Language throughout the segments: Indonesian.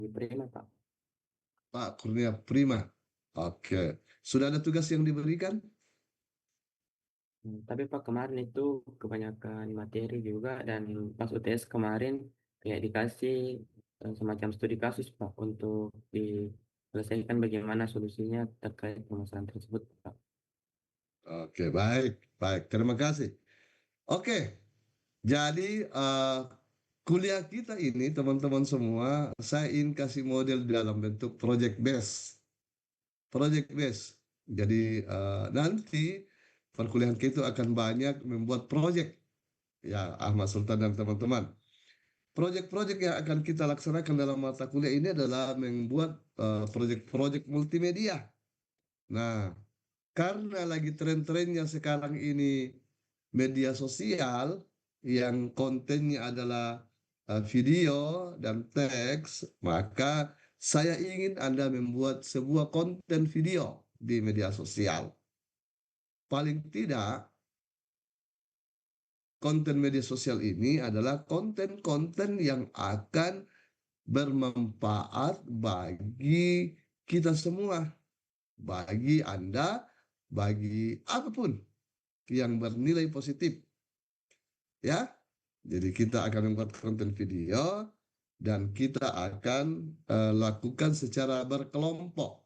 Prima, Pak. Pak Kurnia Prima. Oke. Sudah ada tugas yang diberikan? Tapi Pak kemarin itu kebanyakan materi juga dan pas UTS kemarin kayak dikasih semacam studi kasus Pak untuk diselesaikan bagaimana solusinya terkait permasalahan tersebut Pak. Oke, baik. Baik, terima kasih. Oke, jadi kuliah kita ini teman-teman semua, saya ingin kasih model dalam bentuk project base. Project base. Jadi nanti perkuliahan kita akan banyak membuat project. Ya, Ahmad Sultan dan teman-teman. Proyek-proyek yang akan kita laksanakan dalam mata kuliah ini adalah membuat proyek-proyek multimedia. Nah, karena lagi tren-trennya sekarang ini media sosial yang kontennya adalah video dan teks, maka saya ingin Anda membuat sebuah konten video di media sosial. Paling tidak, konten media sosial ini adalah konten-konten yang akan bermanfaat bagi kita semua, bagi Anda, bagi apapun yang bernilai positif, ya. Jadi kita akan membuat konten video dan kita akan lakukan secara berkelompok.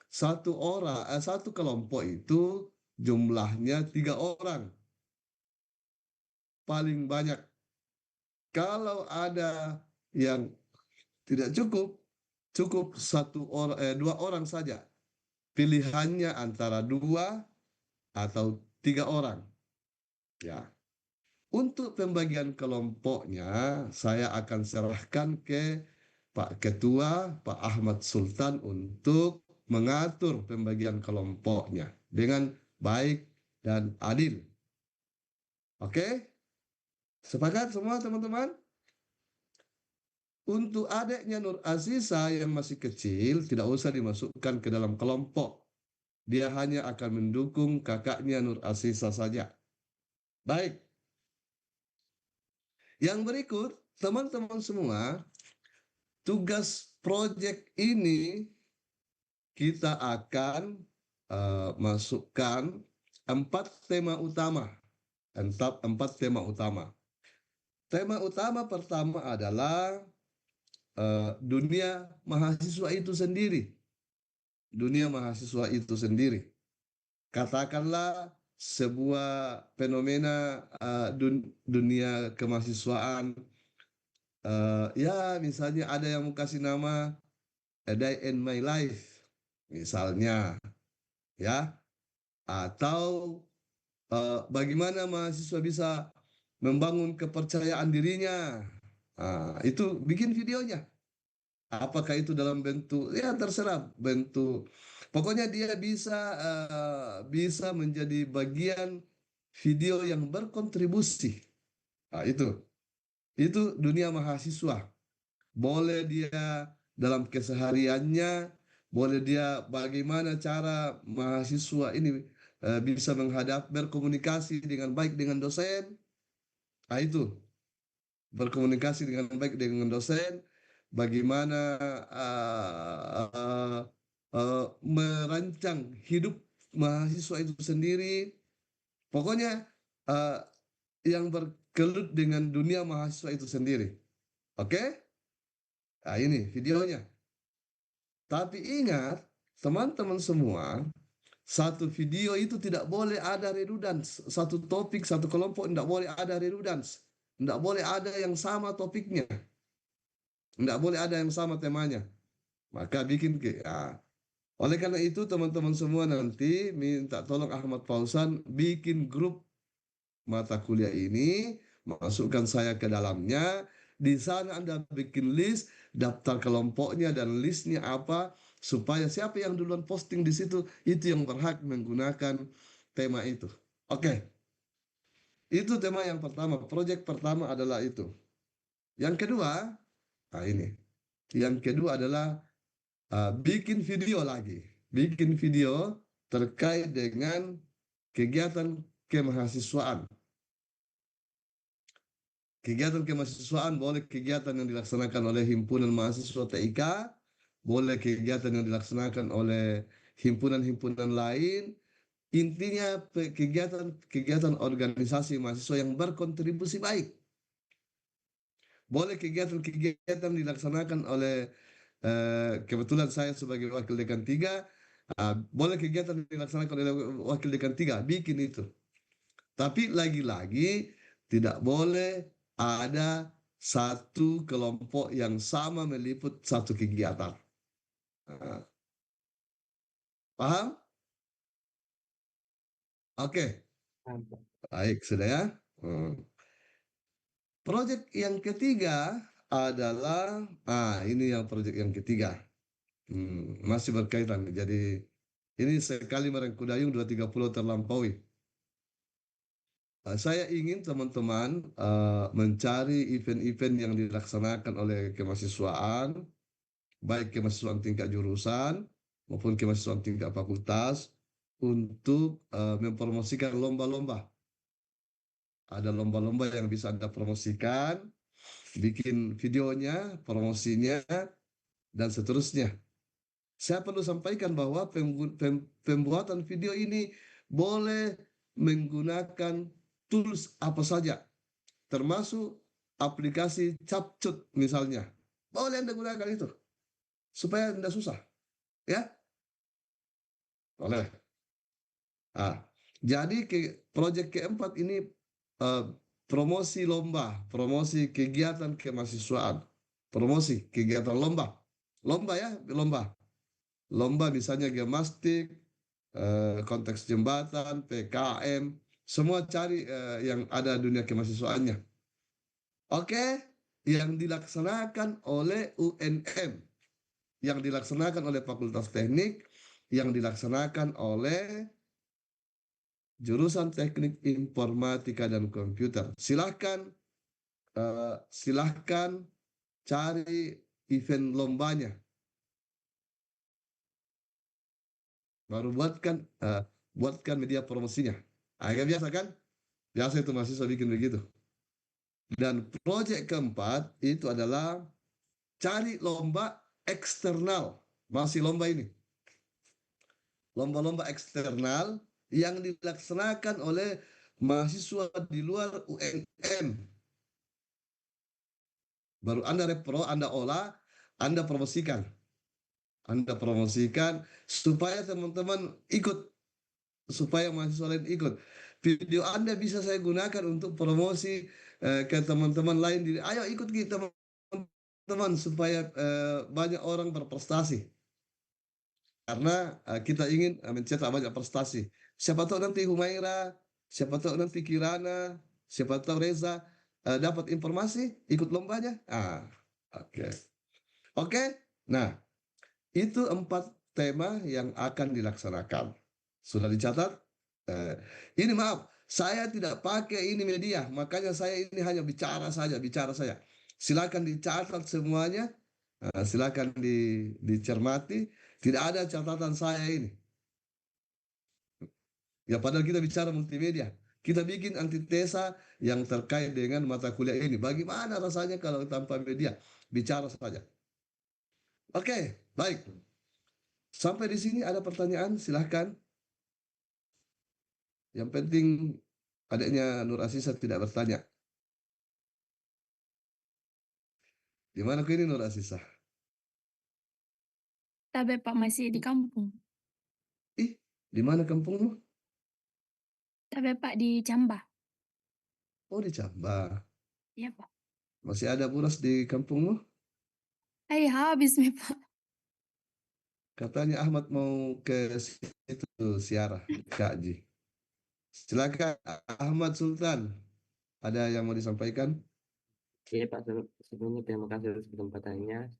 Satu kelompok itu jumlahnya 3 orang, paling banyak. Kalau ada yang tidak cukup, cukup 2 orang saja. Pilihannya antara 2 atau 3 orang. Ya, untuk pembagian kelompoknya, saya akan serahkan ke Pak Ketua, Pak Ahmad Sultan untuk mengatur pembagian kelompoknya dengan baik dan adil. Oke, sepakat semua teman-teman? Untuk adiknya Nur Aziza yang masih kecil, tidak usah dimasukkan ke dalam kelompok. Dia hanya akan mendukung kakaknya Nur Aziza saja. Baik, yang berikut, teman-teman semua, tugas proyek ini kita akan masukkan 4 tema utama. Empat tema utama. Tema utama pertama adalah dunia mahasiswa itu sendiri. Dunia mahasiswa itu sendiri. Katakanlah sebuah fenomena dunia kemahasiswaan. Ya, misalnya ada yang mau kasih nama A Day in My Life, misalnya, ya, atau bagaimana mahasiswa bisa membangun kepercayaan dirinya. Itu bikin videonya. Apakah itu dalam bentuk, ya terserah bentuk. Pokoknya dia bisa menjadi bagian video yang berkontribusi. Itu dunia mahasiswa. Boleh dia dalam kesehariannya, boleh dia bagaimana cara mahasiswa ini bisa berkomunikasi dengan baik dengan dosen. Itu berkomunikasi dengan baik dengan dosen, bagaimana merancang hidup mahasiswa itu sendiri. Pokoknya uh, yang bergelut dengan dunia mahasiswa itu sendiri. Oke? Nah, ini videonya. Tapi ingat, teman-teman semua, satu video itu tidak boleh ada redundans. Satu topik, satu kelompok tidak boleh ada redundans. Tidak boleh ada yang sama topiknya. Tidak boleh ada yang sama temanya. Maka bikin oleh karena itu teman-teman semua nanti minta tolong Ahmad Fauzan bikin grup mata kuliah ini, masukkan saya ke dalamnya. Di sana Anda bikin list, daftar kelompoknya dan listnya apa, supaya siapa yang duluan posting di situ, itu yang berhak menggunakan tema itu. Oke, itu tema yang pertama. Proyek pertama adalah itu. Yang kedua, ini. Yang kedua adalah bikin video lagi. Bikin video terkait dengan kegiatan kemahasiswaan. Kegiatan kemahasiswaan boleh kegiatan yang dilaksanakan oleh himpunan mahasiswa TIK, boleh kegiatan yang dilaksanakan oleh himpunan-himpunan lain. Intinya kegiatan-kegiatan organisasi mahasiswa yang berkontribusi baik. Boleh kegiatan-kegiatan dilaksanakan oleh kebetulan saya sebagai wakil dekan 3, boleh kegiatan dilaksanakan oleh wakil dekan 3, bikin itu. Tapi lagi-lagi tidak boleh ada satu kelompok yang sama meliput satu kegiatan. Nah, paham? Oke, baik sudah ya. Proyek yang ketiga adalah, ini yang proyek yang ketiga. Masih berkaitan. Jadi ini sekali merengkuh dayung 230 terlampaui. Saya ingin teman-teman mencari event-event yang dilaksanakan oleh kemahasiswaan, baik kemahasiswaan tingkat jurusan maupun kemahasiswaan tingkat fakultas, untuk mempromosikan lomba-lomba. Ada lomba-lomba yang bisa Anda promosikan, bikin videonya, promosinya, dan seterusnya. Saya perlu sampaikan bahwa pembuatan video ini boleh menggunakan tools apa saja, termasuk aplikasi CapCut misalnya. Boleh Anda gunakan itu, supaya Anda susah. Ya, boleh. Jadi proyek keempat ini promosi lomba, promosi kegiatan kemahasiswaan, promosi kegiatan lomba. Lomba ya, lomba. Lomba misalnya geomastik, konteks jembatan, PKM, semua cari yang ada dunia kemahasiswaannya. Oke, yang dilaksanakan oleh UNM, yang dilaksanakan oleh Fakultas Teknik, yang dilaksanakan oleh jurusan Teknik Informatika dan Komputer. Silahkan cari event lombanya. Baru buatkan media promosinya. Agak biasa kan? Biasa itu mahasiswa bikin begitu. Dan proyek keempat itu adalah cari lomba eksternal. Masih lomba ini. Lomba-lomba eksternal yang dilaksanakan oleh mahasiswa di luar UNM. Baru Anda repro, Anda olah, Anda promosikan. Anda promosikan supaya teman-teman ikut, supaya mahasiswa lain ikut. Video Anda bisa saya gunakan untuk promosi ke teman-teman lain. Ayo ikut kita teman-teman supaya banyak orang berprestasi. Karena kita ingin mencetak banyak prestasi. Siapa tahu nanti Humaira, siapa tahu nanti Kirana, siapa tahu Reza dapat informasi, ikut lombanya. Oke. Oke. Nah, itu 4 tema yang akan dilaksanakan. Sudah dicatat? Ini maaf, saya tidak pakai ini media, makanya saya ini hanya bicara saja, bicara saya. Silakan dicatat semuanya, silakan dicermati. Tidak ada catatan saya ini. Ya padahal kita bicara multimedia. Kita bikin antitesa yang terkait dengan mata kuliah ini. Bagaimana rasanya kalau tanpa media? Bicara saja. Oke, baik. Sampai di sini ada pertanyaan, silahkan. Yang penting adiknya Nur Asisa tidak bertanya. Di mana kau ini Nur Asisa? Tapi Pak masih di kampung. Ih, di mana kampungmu? Tapi Pak di Camba. Oh, di Camba. Iya Pak. Masih ada buras di kampungmu? Habis nih Pak. Katanya Ahmad mau ke situ siarah di Kak Ji. Silakan Ahmad Sultan. Ada yang mau disampaikan? Iya Pak, sebelumnya terima kasih atas kesempatannya.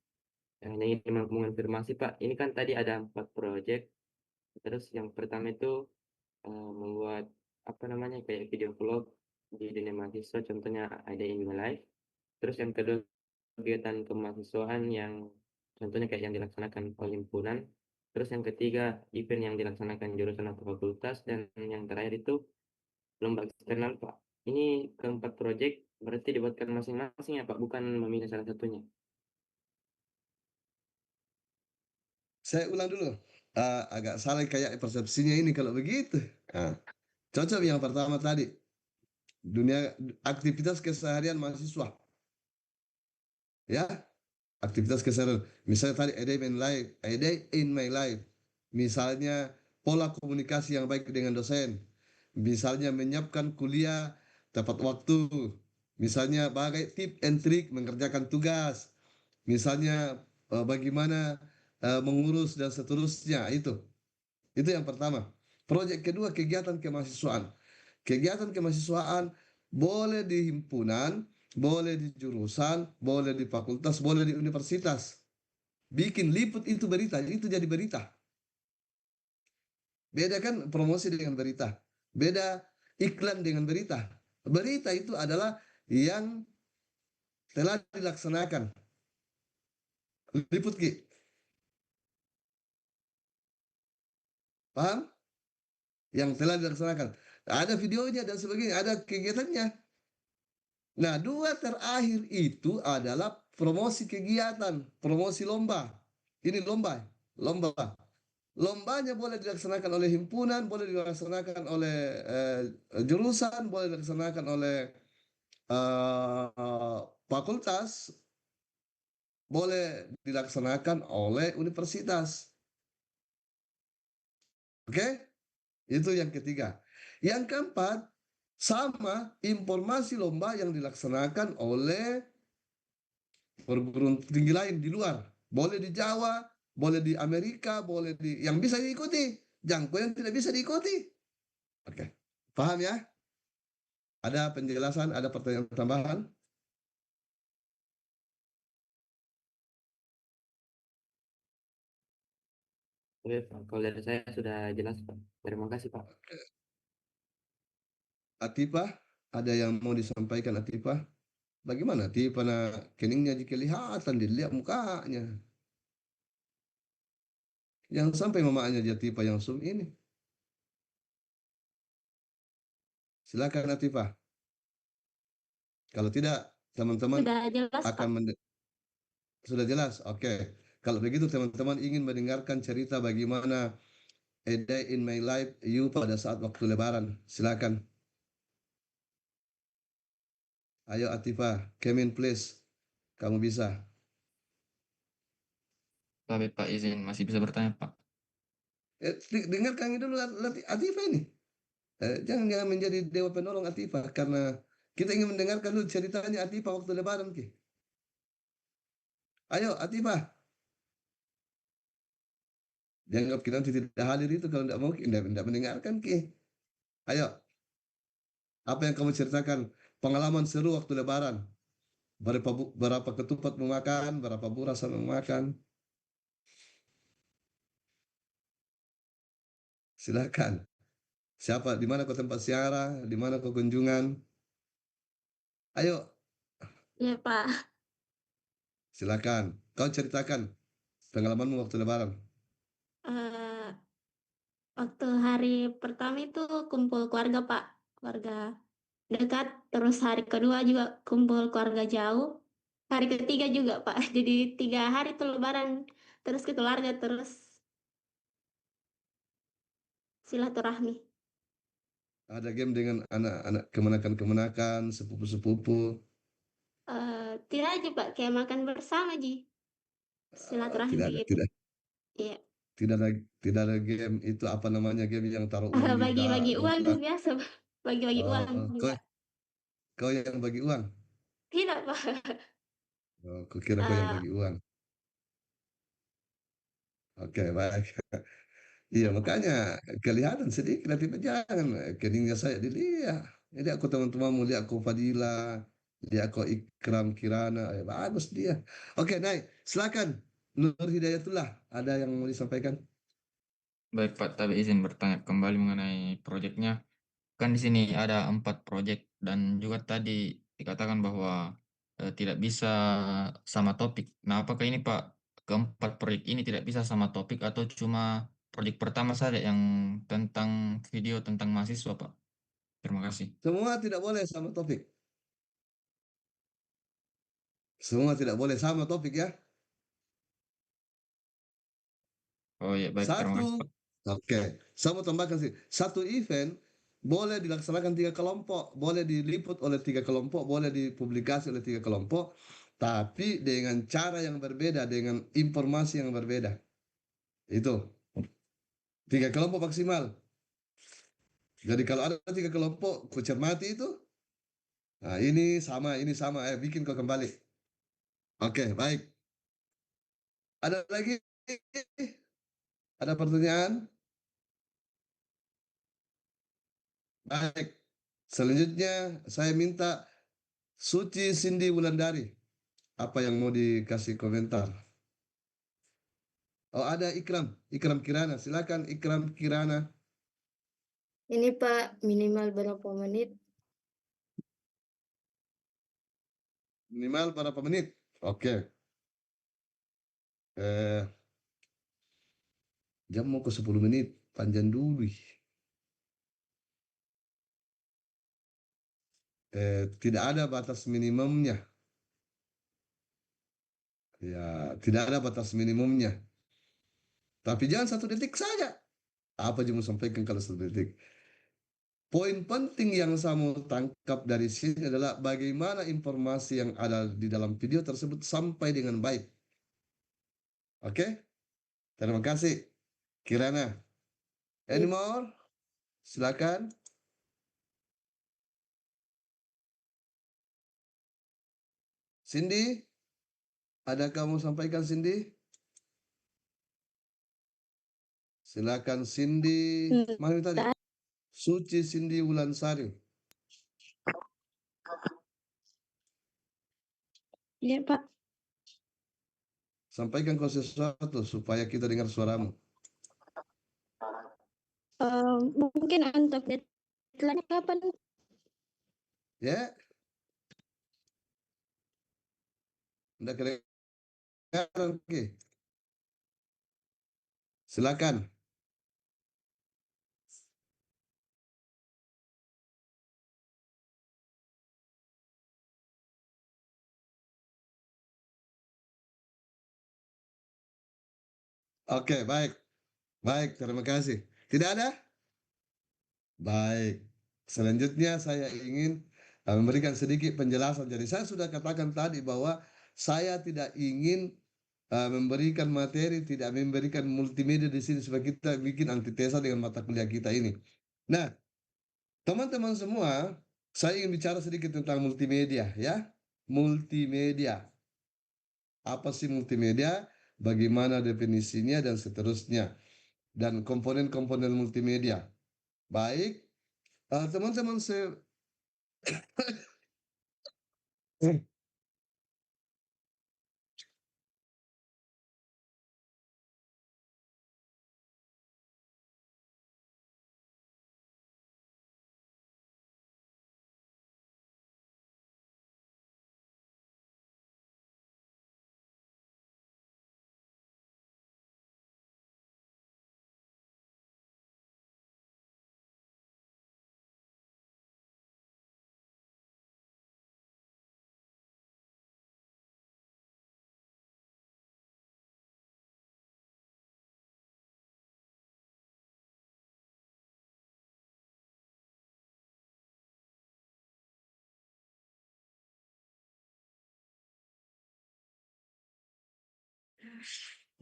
Hanya ingin mengonfirmasi Pak, ini kan tadi ada 4 proyek. Terus yang pertama itu membuat apa namanya kayak video vlog di dunia mahasiswa, contohnya ada in my life. Terus yang kedua kegiatan kemahasiswaan yang contohnya kayak yang dilaksanakan oleh himpunan. Terus yang ketiga event yang dilaksanakan jurusan atau fakultas, dan yang terakhir itu lomba eksternal Pak. Ini keempat proyek Berarti dibuatkan masing-masing ya Pak, bukan memilih salah satunya. Saya ulang dulu. Agak salah kayak persepsinya ini kalau begitu. Nah, cocok yang pertama tadi. Dunia aktivitas keseharian mahasiswa. Ya, aktivitas keseharian. Misalnya tadi a day in my life. Misalnya pola komunikasi yang baik dengan dosen. Misalnya menyiapkan kuliah tepat waktu. Misalnya bagai tip and trick mengerjakan tugas. Misalnya bagaimana mengurus dan seterusnya itu. Itu yang pertama. Proyek kedua kegiatan kemahasiswaan. Kegiatan kemahasiswaan boleh di himpunan, boleh di jurusan, boleh di fakultas, boleh di universitas. Bikin liput itu berita, itu jadi berita. Beda kan promosi dengan berita. Beda iklan dengan berita. Berita itu adalah yang telah dilaksanakan. Liput Ki, paham? Yang telah dilaksanakan. Ada videonya dan sebagainya, ada kegiatannya. Nah, dua terakhir itu adalah promosi kegiatan, promosi lomba. Ini lomba, lomba. Lombanya boleh dilaksanakan oleh himpunan, boleh dilaksanakan oleh jurusan, boleh dilaksanakan oleh fakultas, boleh dilaksanakan oleh universitas. Oke? Itu yang ketiga. Yang keempat, sama informasi lomba yang dilaksanakan oleh perguruan tinggi lain di luar. Boleh di Jawa, boleh di Amerika, boleh di yang bisa diikuti, jangkau yang tidak bisa diikuti. Oke. Paham ya? Ada penjelasan, ada pertanyaan tambahan? Oke Pak, kalau dari saya sudah jelas Pak. Terima kasih Pak. Atifah, ada yang mau disampaikan Atifah? Bagaimana Atifah keningnya jika kelihatan dilihat mukanya. Yang sampai mamanya dia Atifah yang Zoom ini. Silakan Atifah. Kalau tidak, teman-teman Sudah jelas, akan Pak. sudah jelas. Oke. Kalau begitu teman-teman ingin mendengarkan cerita bagaimana A Day in My Life You pada saat waktu Lebaran. Silakan. Ayo Atifah, come in please. Kamu bisa. Tapi Pak izin masih bisa bertanya Pak. Dengarkan dulu Atifah ini. Jangan menjadi dewa penolong Atifah karena kita ingin mendengarkan dulu ceritanya Atifah waktu Lebaran ki. Ayo Atifah. Dianggap kita tidak hadir itu kalau tidak mau tidak mendengarkan ki. Ayo, apa yang kamu ceritakan? Pengalaman seru waktu Lebaran. Berapa ketupat memakan, berapa burasan memakan. Silakan. Siapa? Di mana kau tempat siara? Di mana kau kunjungan? Ayo, Ya, Pak. silakan. Kau ceritakan pengalamanmu waktu Lebaran. Eh, Waktu hari pertama itu kumpul keluarga, Pak. Keluarga dekat. Terus hari kedua juga kumpul keluarga jauh. Hari ketiga juga, Pak. Jadi 3 hari tuh Lebaran. Terus ke keluarga, terus silaturahmi. Ada game dengan anak-anak kemenakan-kemenakan, sepupu-sepupu. Tidak aja, Pak. Kayak makan bersama, Ji. Silaturahmi Tidak kayak ada, gitu. tidak, Iya. tidak ada, tidak ada game itu apa namanya game yang taruh uang di Bagi-bagi di uang tuh biasa, Pak. Bagi-bagi uang kau juga. kau yang bagi uang. Tidak, Pak. Oh, kau kira kau yang Eh, bagi uang. Oke, baik. Iya, makanya kelihatan sedikit nanti jangan keningnya saya dilihat. Jadi aku teman-teman mau lihat aku Fadila, lihat aku Ikram Kirana, bagus dia. Oke, naik. Silakan. Nur Hidayatullah, ada yang mau disampaikan? Baik Pak, tapi izin bertanya kembali mengenai proyeknya. Kan di sini ada 4 proyek dan juga tadi dikatakan bahwa tidak bisa sama topik. Nah, apakah ini Pak keempat proyek ini tidak bisa sama topik atau cuma proyek pertama saja yang tentang video tentang mahasiswa Pak? Terima kasih. Semua tidak boleh sama topik. Semua tidak boleh sama topik ya. Oh ya, baik, terima kasih, Satu, Pak. oke. Saya mau tambahkan sih. Satu event boleh dilaksanakan 3 kelompok, boleh diliput oleh 3 kelompok, boleh dipublikasi oleh 3 kelompok, tapi dengan cara yang berbeda, dengan informasi yang berbeda. Itu 3 kelompok maksimal. Jadi kalau ada 3 kelompok, ku cermati itu. Nah, ini sama, bikin kau kembali. Oke, baik. Ada lagi? Ada pertanyaan? Baik. Selanjutnya saya minta Suci Cindy Wulandari. Apa yang mau dikasih komentar? Oh, ada Ikram Kirana. Silakan Ikram Kirana. Ini Pak, minimal berapa menit? Minimal berapa menit? Oke. Eh, jam mau ke 10 menit. Panjang dulu. Tidak ada batas minimumnya. Ya, tidak ada batas minimumnya. Tapi jangan 1 detik saja. Apa yang mau sampaikan kalau 1 detik? Poin penting yang saya mau tangkap dari sini adalah bagaimana informasi yang ada di dalam video tersebut sampai dengan baik. Oke? Terima kasih. Kirana. Any more? Silakan. Cindy, ada kamu sampaikan Cindy? Silakan Cindy. Mana tadi? Suci Cindy Wulansari. Iya, Pak. Sampaikan kau sesuatu supaya kita dengar suaramu. Mungkin untuk deadline kapan? Ya? Tidak kedengaran. Oke. Silakan. Oke, baik. Baik, terima kasih. Tidak ada? Baik. Selanjutnya saya ingin memberikan sedikit penjelasan. Jadi saya sudah katakan tadi bahwa saya tidak ingin memberikan materi, tidak memberikan multimedia di sini supaya kita bikin antitesa dengan mata kuliah kita ini. Nah, teman-teman semua, saya ingin bicara sedikit tentang multimedia ya. Multimedia. Apa sih multimedia? Bagaimana definisinya dan seterusnya. Dan komponen-komponen multimedia. Baik, teman-teman saya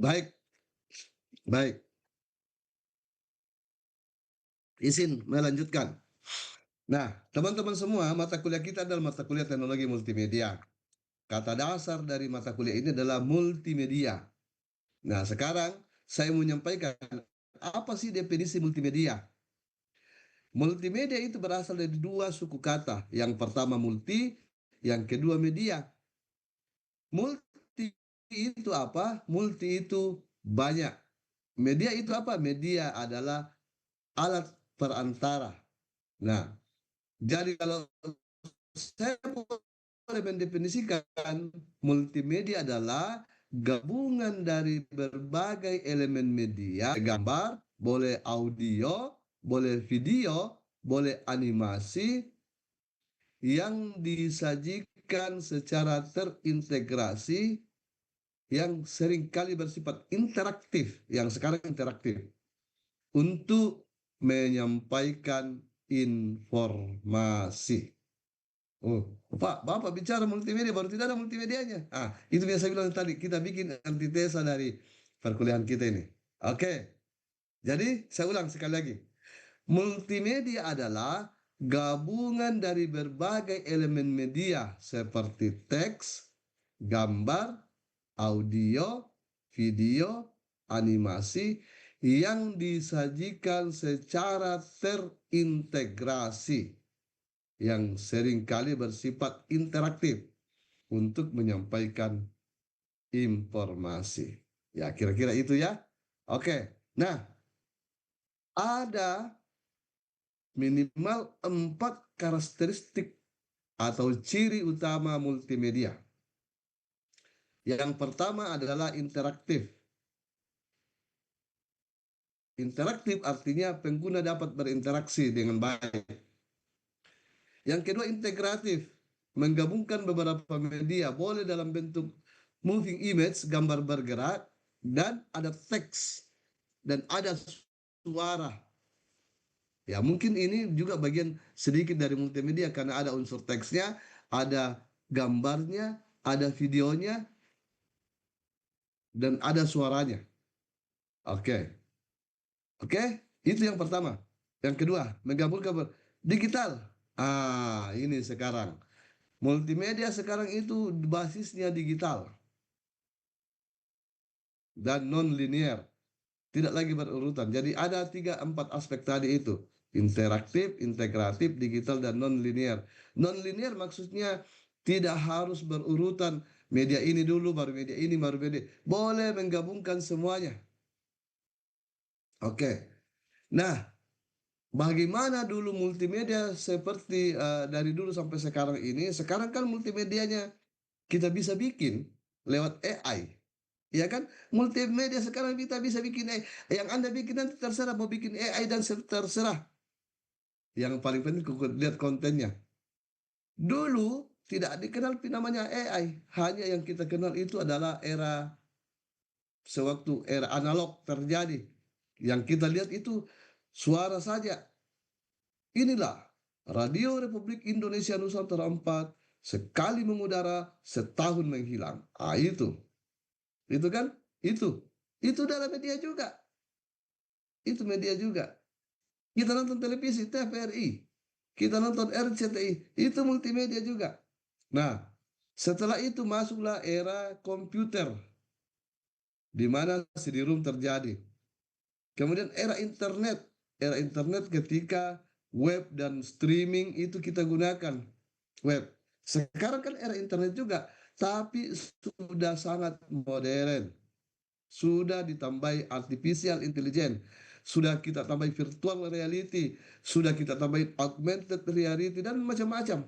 baik, baik. Izin melanjutkan. Nah, teman-teman semua, mata kuliah kita adalah mata kuliah teknologi multimedia. Kata dasar dari mata kuliah ini adalah multimedia. Nah, sekarang saya mau menyampaikan apa sih definisi multimedia? Multimedia itu berasal dari 2 suku kata. Yang pertama multi, yang kedua media. Multi itu apa? Multi itu banyak. Media itu apa? Media adalah alat perantara. Nah, jadi kalau saya boleh mendefinisikan multimedia adalah gabungan dari berbagai elemen media, gambar, boleh audio, boleh video, boleh animasi yang disajikan disajikan secara terintegrasi yang seringkali bersifat interaktif, yang sekarang interaktif, untuk menyampaikan informasi. Oh, Pak, Bapak bicara multimedia, baru tidak ada multimedianya. Itu biasa bilang tadi, kita bikin antitesa dari perkuliahan kita ini. Oke, jadi saya ulang sekali lagi. Multimedia adalah gabungan dari berbagai elemen media seperti teks, gambar, audio, video, animasi yang disajikan secara terintegrasi yang seringkali bersifat interaktif untuk menyampaikan informasi. Ya, kira-kira itu ya. Oke. Nah, ada minimal 4 karakteristik atau ciri utama multimedia. Yang pertama adalah interaktif. Interaktif artinya pengguna dapat berinteraksi dengan baik. Yang kedua integratif, menggabungkan beberapa media, boleh dalam bentuk moving image, gambar bergerak, dan ada teks, dan ada suara. Ya, mungkin ini juga bagian sedikit dari multimedia karena ada unsur teksnya, ada gambarnya, ada videonya, dan ada suaranya. Oke. Oke, itu yang pertama. Yang kedua, menggabungkan digital. Ini sekarang. Multimedia sekarang itu basisnya digital dan non-linear. Tidak lagi berurutan. Jadi ada 3-4 aspek tadi itu. Interaktif, integratif, digital, dan non-linear. Non-linear maksudnya tidak harus berurutan. Media ini dulu, baru media ini, baru media. Boleh menggabungkan semuanya. Oke. Nah, bagaimana dulu multimedia seperti dari dulu sampai sekarang ini? Sekarang kan multimedianya kita bisa bikin lewat AI. Ya kan? Multimedia sekarang kita bisa bikin AI. Yang Anda bikin nanti terserah mau bikin AI dan terserah. Yang paling penting lihat kontennya. Dulu tidak dikenal namanya AI. Hanya yang kita kenal itu adalah era sewaktu era analog terjadi. Yang kita lihat itu suara saja. Inilah Radio Republik Indonesia Nusantara 4 sekali mengudara setahun menghilang. Itu kan? Itu dalam media juga. Itu media juga. Kita nonton televisi TVRI, kita nonton RCTI, itu multimedia juga. Nah, setelah itu masuklah era komputer, di mana CD-ROM terjadi. Kemudian era internet ketika web dan streaming itu kita gunakan web. Sekarang kan era internet juga, tapi sudah sangat modern. Sudah ditambahi artificial intelligence, sudah kita tambahi virtual reality, sudah kita tambahi augmented reality, dan macam-macam.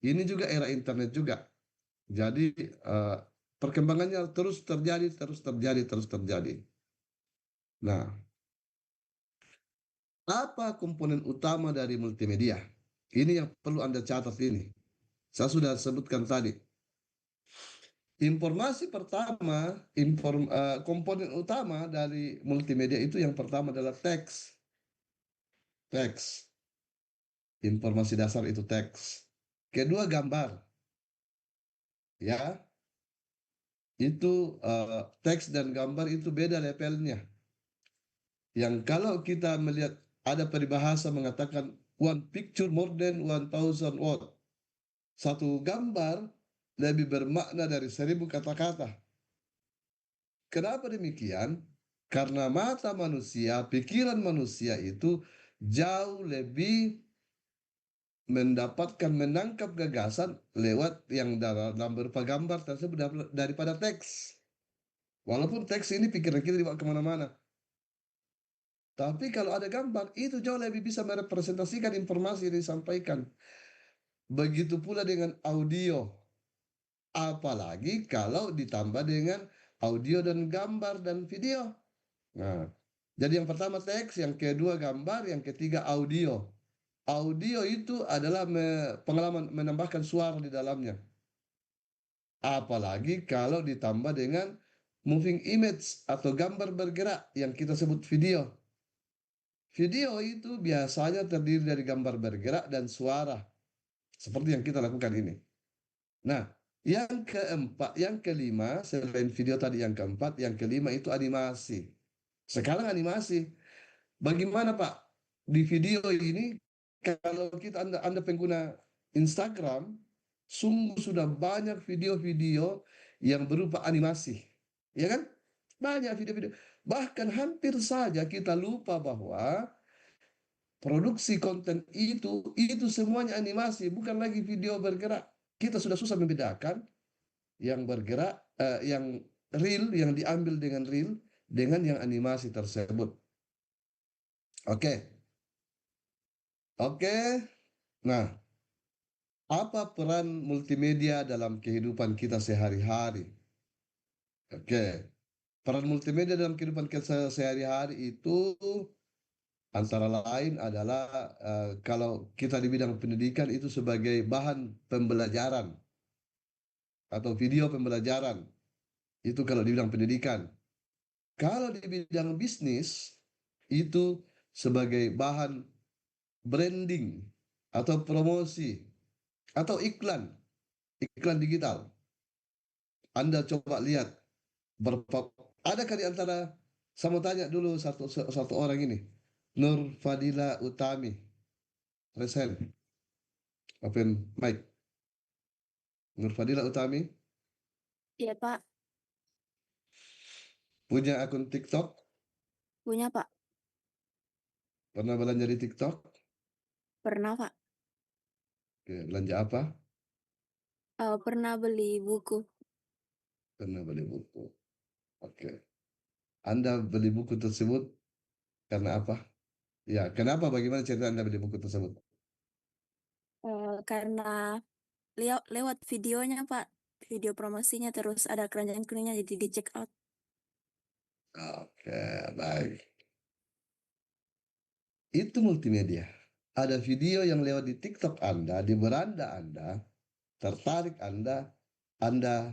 Ini juga era internet juga. Jadi perkembangannya terus terjadi. Nah, apa komponen utama dari multimedia? Ini yang perlu Anda catat ini. Saya sudah sebutkan tadi. Informasi pertama, komponen utama dari multimedia itu yang pertama adalah teks. Teks. Informasi dasar itu teks. Kedua gambar. Ya. Itu teks dan gambar itu beda levelnya. Yang kalau kita melihat ada peribahasa mengatakan one picture more than 1,000 word. Satu gambar lebih bermakna dari 1.000 kata-kata. Kenapa demikian? Karena mata manusia, pikiran manusia itu jauh lebih menangkap gagasan lewat yang dalam berupa gambar tersebut daripada teks. Walaupun teks ini pikiran kita dibawa kemana-mana. Tapi kalau ada gambar, itu jauh lebih bisa merepresentasikan informasi yang disampaikan. Begitu pula dengan audio. Apalagi kalau ditambah dengan audio dan gambar dan video. Nah, jadi yang pertama teks, yang kedua gambar, yang ketiga audio. Audio itu adalah pengalaman menambahkan suara di dalamnya. Apalagi kalau ditambah dengan moving image atau gambar bergerak yang kita sebut video. Video itu biasanya terdiri dari gambar bergerak dan suara, seperti yang kita lakukan ini. Nah, yang kelima, selain video tadi yang keempat, yang kelima itu animasi. Sekarang animasi. Bagaimana Pak? Di video ini, kalau Anda pengguna Instagram, sungguh sudah banyak video-video yang berupa animasi. Ya kan? Banyak video-video. Bahkan hampir saja kita lupa bahwa produksi konten itu semuanya animasi, bukan lagi video bergerak. Kita sudah susah membedakan yang bergerak, yang real, yang diambil dengan real, dengan yang animasi tersebut. Oke. Nah, apa peran multimedia dalam kehidupan kita sehari-hari? Oke. Peran multimedia dalam kehidupan kita sehari-hari itu antara lain adalah kalau kita di bidang pendidikan itu sebagai bahan pembelajaran atau video pembelajaran. Itu kalau di bidang pendidikan. Kalau di bidang bisnis itu sebagai bahan branding atau promosi atau iklan digital. Anda coba lihat adakah di antara, saya mau tanya dulu satu orang ini, Nur Fadila Utami, Resen, open mic. Nur Fadila Utami Iya, Pak. punya akun TikTok, Punya, Pak. pernah belanja di TikTok? Pernah, Pak. Oke, belanja apa? Pernah beli buku. Pernah beli buku. Oke. Anda beli buku tersebut karena apa? Ya, kenapa? Bagaimana cerita Anda beli buku tersebut? Karena lewat videonya, Pak. Video promosinya, terus ada keranjang kuningnya, jadi di check out. Oke, baik. Itu multimedia. Ada video yang lewat di TikTok Anda, di beranda Anda, tertarik Anda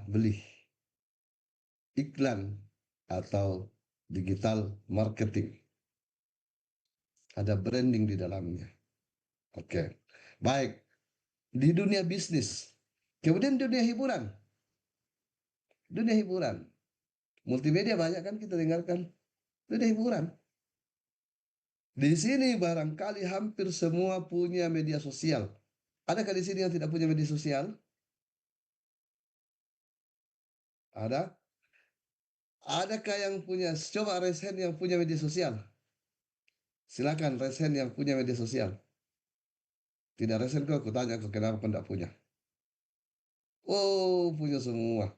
beli. Iklan atau digital marketing. Ada branding di dalamnya. Oke. Baik. Di dunia bisnis. Kemudian dunia hiburan. Dunia hiburan. Multimedia banyak kan kita dengarkan. Dunia hiburan. Di sini barangkali hampir semua punya media sosial. Adakah di sini yang tidak punya media sosial? Ada? Adakah yang punya? Coba raise hand yang punya media sosial. Silakan raise hand yang punya media sosial. Tidak raise hand kok, aku tanya kok kenapa tidak punya. Oh, punya semua.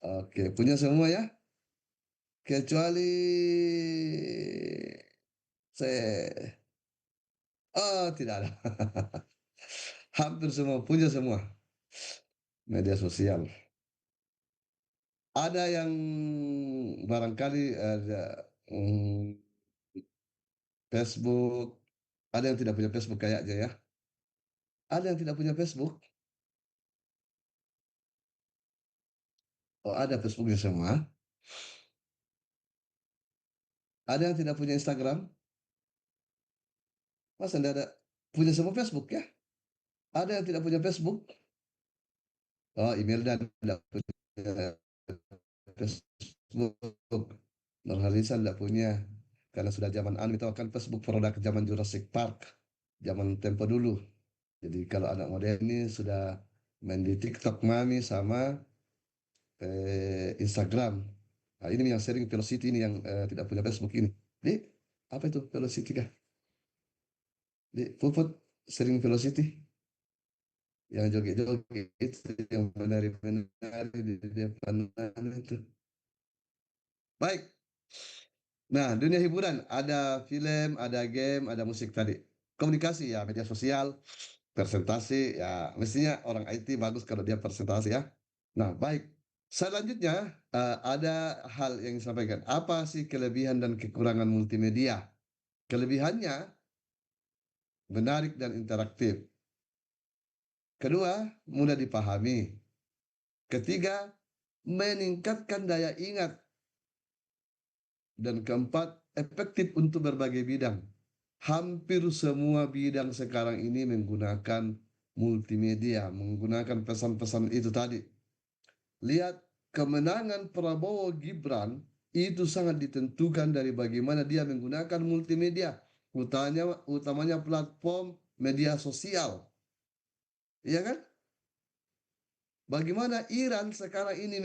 Oke, punya semua ya. Kecuali saya. Oh, tidak ada. Hampir semua punya semua media sosial. Ada yang barangkali ada Facebook, ada yang tidak punya Facebook kayaknya ya. Ada yang tidak punya Facebook. Oh, ada Facebooknya semua. Ada yang tidak punya Instagram. Masa tidak ada? Punya semua Facebook ya? Ada yang tidak punya Facebook. Oh, email dan tidak punya Facebook. Nurhaliza tidak punya. Karena sudah zaman itu kan Facebook produk zaman Jurassic Park. Zaman tempo dulu. Jadi kalau anak muda ini sudah main di TikTok Mami sama Instagram. Nah, ini yang sering Velocity ini yang tidak punya Facebook ini. Di apa itu Velocity kah? Di Puput sering Velocity yang joget-joget itu yang menari-menari di depan itu. Baik. Nah, dunia hiburan ada film, ada game, ada musik tadi. Komunikasi ya, media sosial, presentasi ya, mestinya orang IT bagus kalau dia presentasi ya. Nah, baik. Selanjutnya ada hal yang disampaikan. Apa sih kelebihan dan kekurangan multimedia? Kelebihannya menarik dan interaktif. Kedua, mudah dipahami. Ketiga, meningkatkan daya ingat. Dan keempat, efektif untuk berbagai bidang. Hampir semua bidang sekarang ini menggunakan multimedia, menggunakan pesan-pesan itu tadi. Lihat, kemenangan Prabowo Gibran itu sangat ditentukan dari bagaimana dia menggunakan multimedia, utamanya platform media sosial. Iya kan? Bagaimana Iran sekarang ini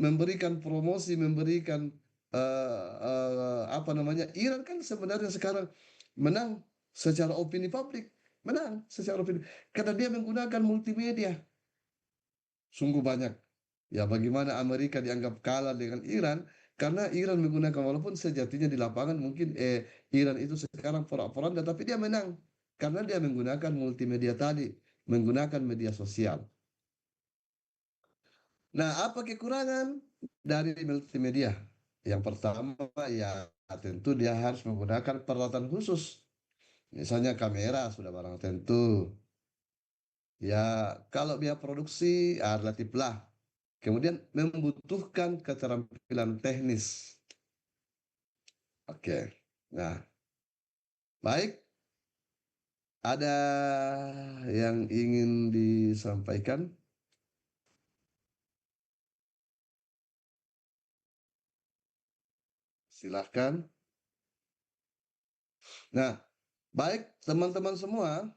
memberikan promosi, memberikan apa namanya? Iran kan sebenarnya sekarang menang secara opini publik, menang secara opini karena dia menggunakan multimedia. Sungguh banyak. Ya, bagaimana Amerika dianggap kalah dengan Iran karena Iran menggunakan, walaupun sejatinya di lapangan mungkin Iran itu sekarang porak-poranda, tapi dia menang karena dia menggunakan multimedia tadi, menggunakan media sosial. Nah, apa kekurangan dari multimedia? Yang pertama, ya tentu dia harus menggunakan peralatan khusus. Misalnya kamera sudah barang tentu. Ya, kalau biaya produksi relatiflah. Kemudian membutuhkan keterampilan teknis. Oke. Nah, baik. Ada yang ingin disampaikan? Silahkan. Nah, baik teman-teman semua,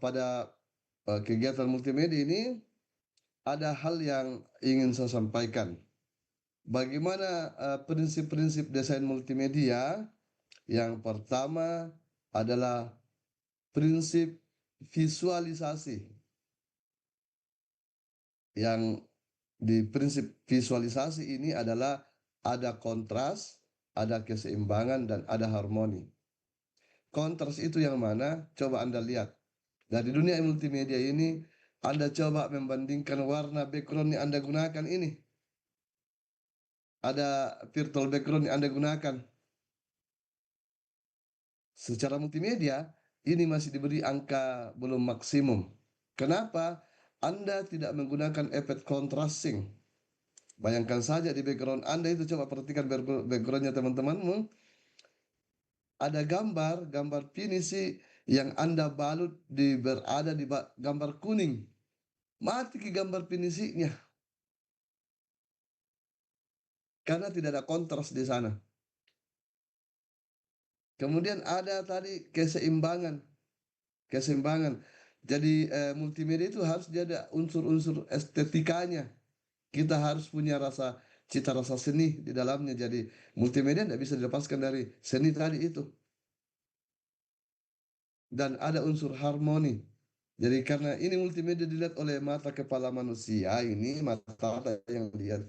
pada kegiatan multimedia ini ada hal yang ingin saya sampaikan. Bagaimana prinsip-prinsip desain multimedia? Yang pertama adalah prinsip visualisasi. Yang di prinsip visualisasi ini adalah ada kontras, ada keseimbangan, dan ada harmoni. Kontras itu yang mana? Coba Anda lihat. Dari dunia multimedia ini, Anda coba membandingkan warna background yang Anda gunakan ini. Ada virtual background yang Anda gunakan. Secara multimedia, ini masih diberi angka belum maksimum. Kenapa? Anda tidak menggunakan efek contrasting. Bayangkan saja di background Anda itu, coba perhatikan backgroundnya teman-temanmu. Ada gambar pinisi yang Anda balut berada di gambar kuning. Mati ke gambar pinisinya. Karena tidak ada kontras di sana. Kemudian ada tadi keseimbangan. Jadi multimedia itu harus ada unsur-unsur estetikanya. Kita harus punya cita rasa seni di dalamnya. Jadi multimedia tidak bisa dilepaskan dari seni tadi itu. Dan ada unsur harmoni. Jadi karena ini multimedia dilihat oleh mata kepala manusia, ini mata yang lihat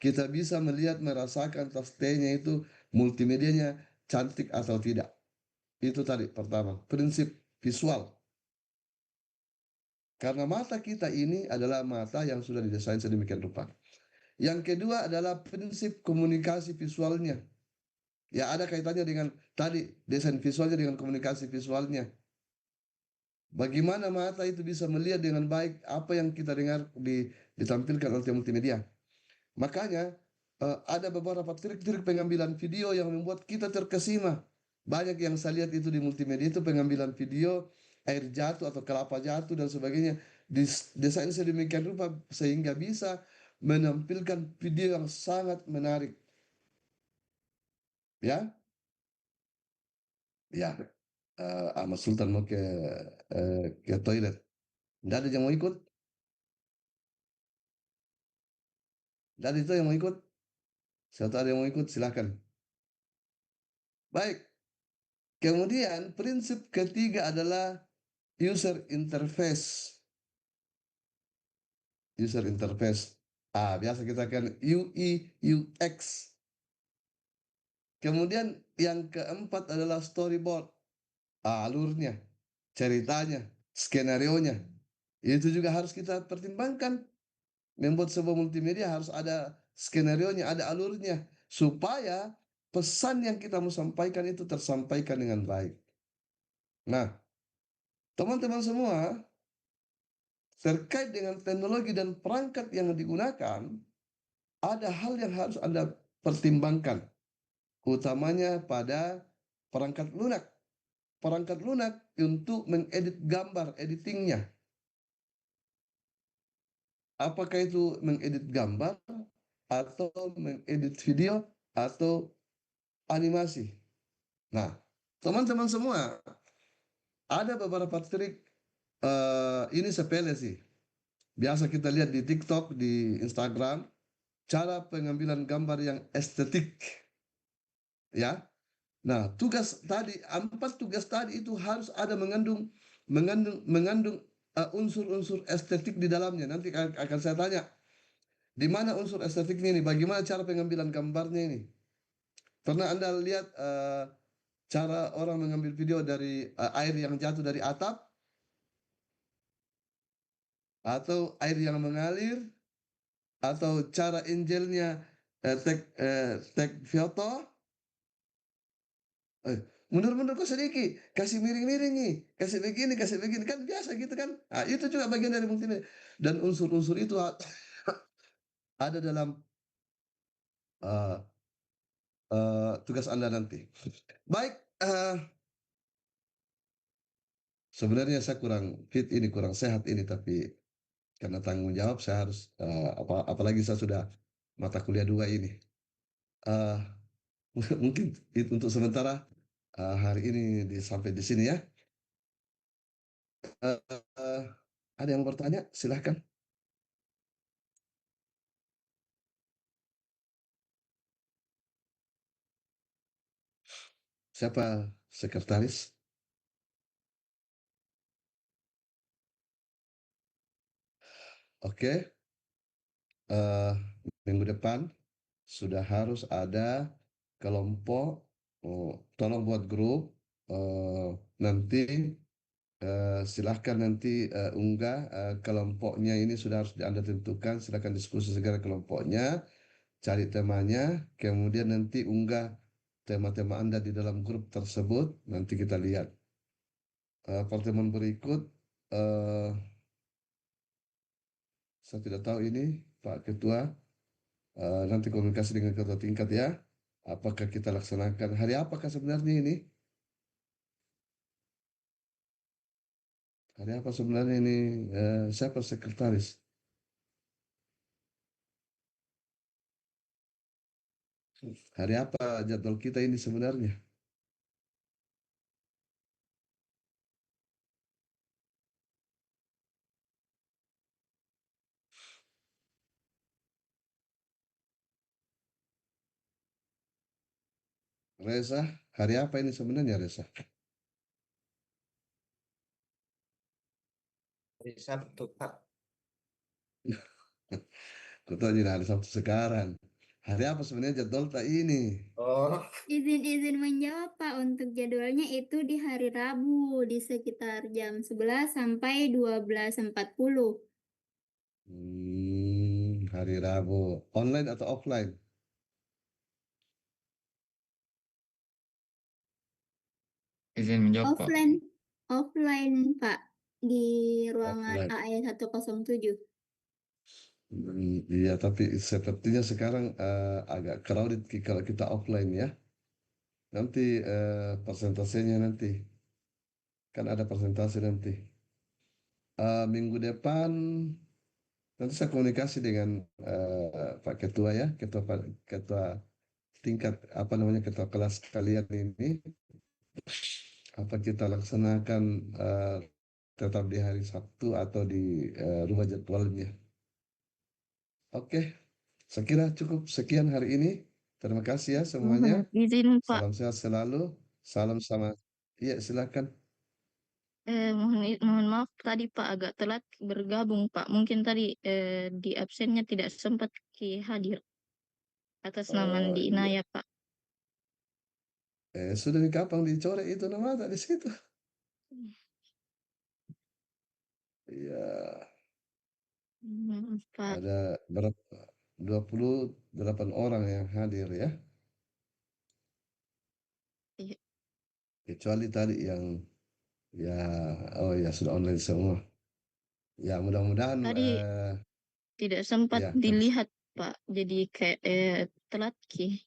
kita bisa melihat, merasakan pastinya itu multimedianya cantik atau tidak. Itu tadi pertama, prinsip visual. Karena mata kita ini adalah mata yang sudah didesain sedemikian rupa. Yang kedua adalah prinsip komunikasi visualnya. Ya, ada kaitannya dengan tadi desain visualnya dengan komunikasi visualnya. Bagaimana mata itu bisa melihat dengan baik apa yang kita dengar ditampilkan oleh multimedia. Makanya ada beberapa trik-trik pengambilan video yang membuat kita terkesima. Banyak yang saya lihat itu di multimedia itu pengambilan video air jatuh atau kelapa jatuh dan sebagainya. Desain sedemikian rupa sehingga bisa menampilkan video yang sangat menarik. Ya, ya. Ahmad Sultan mau ke toilet. Tidak ada yang mau ikut? Tidak ada itu yang mau ikut? Siapa ada yang mau ikut? Silakan. Baik. Kemudian prinsip ketiga adalah user interface. User interface. Biasa kita kan UI, UX. Kemudian yang keempat adalah storyboard. Alurnya, ceritanya, skenario-nya. Itu juga harus kita pertimbangkan. Membuat sebuah multimedia harus ada skenario-nya, ada alurnya. Supaya pesan yang kita mau sampaikan itu tersampaikan dengan baik. Nah, teman-teman semua, terkait dengan teknologi dan perangkat yang digunakan, ada hal yang harus Anda pertimbangkan, utamanya pada perangkat lunak. Perangkat lunak untuk mengedit gambar, editingnya. Apakah itu mengedit gambar, atau mengedit video, atau animasi. Nah, teman-teman semua, ada beberapa trik, ini sepele sih. Biasa kita lihat di TikTok, di Instagram, cara pengambilan gambar yang estetik. Ya. Nah, empat tugas tadi itu harus ada mengandung unsur-unsur estetik di dalamnya. Nanti akan saya tanya, di mana unsur estetiknya ini? Bagaimana cara pengambilan gambarnya ini? Pernah Anda lihat cara orang mengambil video dari air yang jatuh dari atap, atau air yang mengalir, atau cara angelnya tag foto? Mundur-mundur kok sedikit, kasih miring-miring nih, kasih begini, kan biasa gitu kan. Nah, itu juga bagian dari multimedia. Dan unsur-unsur itu ada dalam uh, tugas Anda nanti. Baik, sebenarnya saya kurang fit ini, kurang sehat ini, tapi karena tanggung jawab saya harus, apalagi saya sudah mata kuliah 2 ini. Uh, mungkin itu untuk sementara hari ini sampai di sini ya. Ada yang bertanya? Silahkan. Siapa sekretaris? Oke, minggu depan sudah harus ada kelompok. Tolong buat grup. Nanti silahkan nanti unggah kelompoknya ini sudah harus Anda tentukan. Silahkan diskusi segera kelompoknya, cari temanya, kemudian nanti unggah tema-tema Anda di dalam grup tersebut. Nanti kita lihat. Pertemuan berikut, saya tidak tahu ini Pak Ketua, nanti komunikasi dengan ketua tingkat ya. Apakah kita laksanakan hari apakah sebenarnya ini? Hari apa sebenarnya ini? Siapa sekretaris? Hari apa jadwal kita ini sebenarnya? Reza, hari apa ini sebenarnya Reza? Hari Sabtu, Pak. Ketua jadi hari Sabtu sekarang. Hari apa sebenarnya jadwal tak ini? Oh, Izin menjawab Pak, untuk jadwalnya itu di hari Rabu di sekitar jam 11 sampai 12.40. Hari Rabu. Online atau offline? Izin menjawab, Pak. Offline Pak, di ruangan Offline. AE 107. Iya, tapi sepertinya sekarang agak crowded kalau kita offline ya. Nanti persentasenya nanti. Kan ada persentase nanti. Minggu depan nanti saya komunikasi dengan Pak Ketua ya, Ketua tingkat apa namanya ketua kelas kalian ini. Apa kita laksanakan tetap di hari Sabtu atau di rubah jadwalnya. Oke, saya kira cukup sekian hari ini. Terima kasih ya semuanya. Mohon izin Pak, Salam sehat selalu. Salam sama. Iya, silakan. mohon maaf tadi Pak agak telat bergabung Pak. Mungkin tadi di absennya tidak sempat hadir atas nama Andi Iya. Inaya Pak. Sudah di kapan dicoret itu nama tak di situ. Iya, Pak. ada berapa? 28 orang yang hadir ya. kecuali tadi yang ya oh ya sudah online semua. Ya mudah-mudahan Tadi tidak sempat ya dilihat, Pak. Jadi kayak telat ki.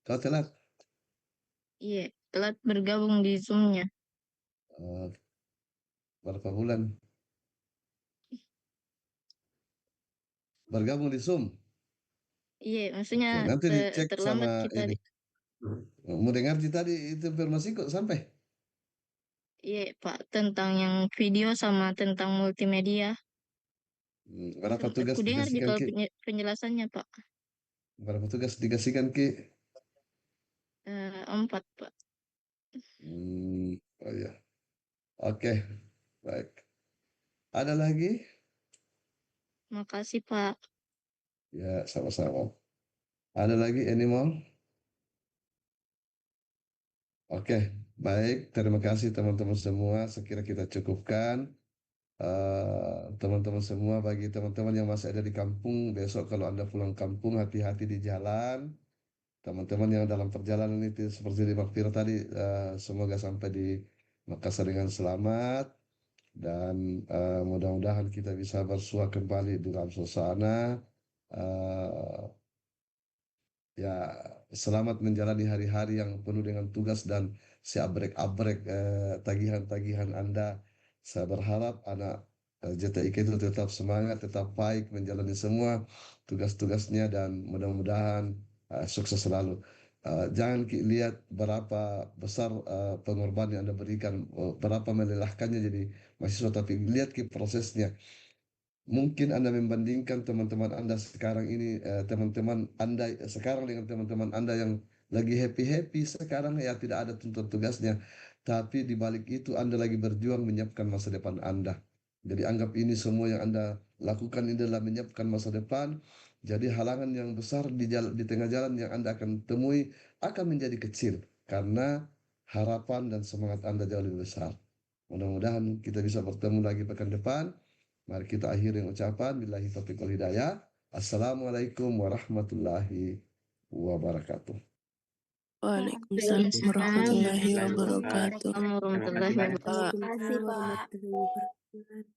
kau telat Iya, telat bergabung di Zoom-nya. berapa bulan bergabung di Zoom? Iya, maksudnya Oke, nanti dicek terlambat sama kita. ini. Mau dengar tadi itu informasi kok sampai? Iya, Pak, tentang yang video sama tentang multimedia. Berapa tugas Aku dengar dikasihkan kalau Ki? penjelasannya, Pak. Berapa tugas dikasihkan Ki? 4, Pak. Oh ya. Oke, baik. Ada lagi? Makasih, Pak. Ya, sama-sama. Ada lagi animal? Oke, baik. Terima kasih teman-teman semua. Sekira kita cukupkan. Teman-teman semua, bagi teman-teman yang masih ada di kampung, besok kalau Anda pulang kampung, hati-hati di jalan. Teman-teman yang dalam perjalanan itu seperti di Makpir tadi, semoga sampai di Makassar dengan selamat. Dan mudah-mudahan kita bisa bersua kembali di dalam suasana. Ya, selamat menjalani hari-hari yang penuh dengan tugas dan seabrek-abrek tagihan-tagihan Anda. Saya berharap anak JTIK itu tetap semangat, tetap baik menjalani semua tugas-tugasnya dan mudah-mudahan sukses selalu. Jangan lihat berapa besar pengorbanan yang Anda berikan, berapa melelahkannya jadi mahasiswa, tapi lihat prosesnya. Mungkin Anda membandingkan teman-teman Anda sekarang ini, teman-teman Anda sekarang dengan teman-teman Anda yang lagi happy-happy sekarang, ya tidak ada tuntut tugasnya. Tapi di balik itu Anda lagi berjuang menyiapkan masa depan Anda. Jadi anggap ini semua yang Anda lakukan ini adalah menyiapkan masa depan. Jadi halangan yang besar di tengah jalan yang Anda akan temui akan menjadi kecil karena harapan dan semangat Anda jauh lebih besar. Mudah-mudahan kita bisa bertemu lagi pekan depan. Mari kita akhiri ucapan billahi taufiq wal hidayah. Assalamualaikum warahmatullahi wabarakatuh. Waalaikumsalam warahmatullahi wabarakatuh. Warahmatullahi Terima kasih banyak. wabarakatuh. Pak. Warahmatullahi wabarakatuh.